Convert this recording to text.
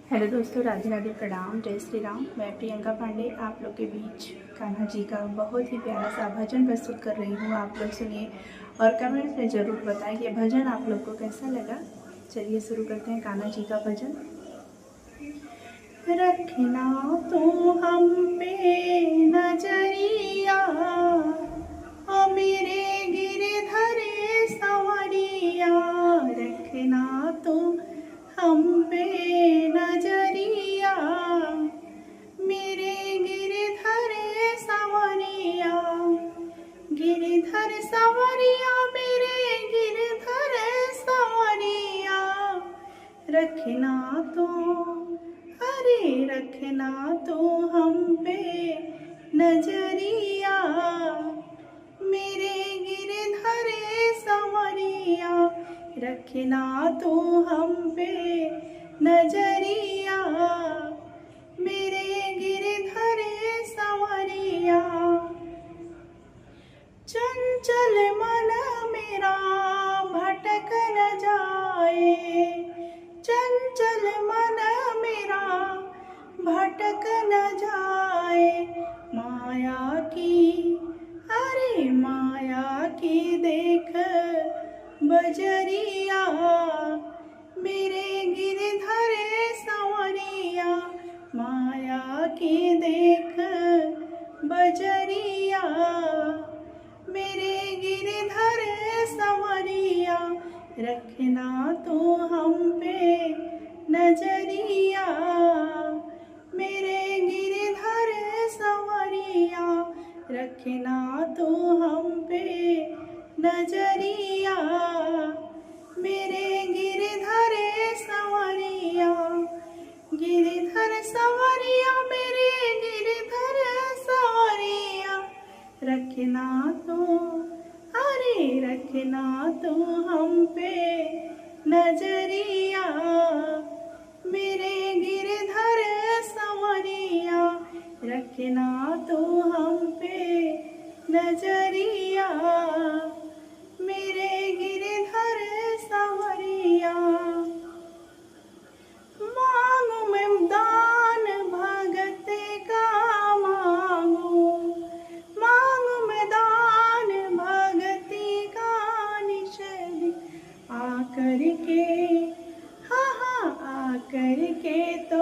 Hello दोस्तों, राधे राधे, प्रणाम, जय श्री राम। मैं प्रियंका पांडे आप लोग के बीच कान्हा जी का बहुत ही प्यारा सा भजन प्रस्तुत कर रही हूँ। आप लोग सुनिए और कमेंट्स में ज़रूर बताएं कि भजन आप लोग को कैसा लगा। चलिए शुरू करते हैं कान्हा जी का भजन। रखना तो हम पे नजरिया, ओ मेरे गिरधर संवरिया। रखना तो हम पे नजरिया, मेरे गिरधर संवरिया। गिरधर संवरिया, मेरे गिरधर संवरिया। रखना तो, अरे रखना तो हम पे नजरिया, मेरे गिरधर संवरिया। रखना तो हम पे नजरिया, मेरे गिरधर संवरिया। चंचल मन मेरा भटक न जाए, चंचल मन मेरा भटक न जाए। माया की, अरे माया की देख बजरिया, मेरे गिरधर संवरिया। माया की देख बजरिया, मेरे गिरधर संवरिया। रखना तो हम पे नजरिया, मेरे गिरधर संवरिया। रखना तो हम पे नजरिया, मेरे गिरधर संवरिया। गिरधर संवरिया, मेरे गिरधर संवरिया। रखना तो, अरे रखना तो हम पे नजरिया, मेरे गिरधर संवरिया। रखना तो हम पे नजरिया, मेरे गिरधर संवरिया। मांगू मैं दान भगत का, मांगू मांगू मैं दान भगति का निषेध। आकर के, हाँ हाँ आकर के तो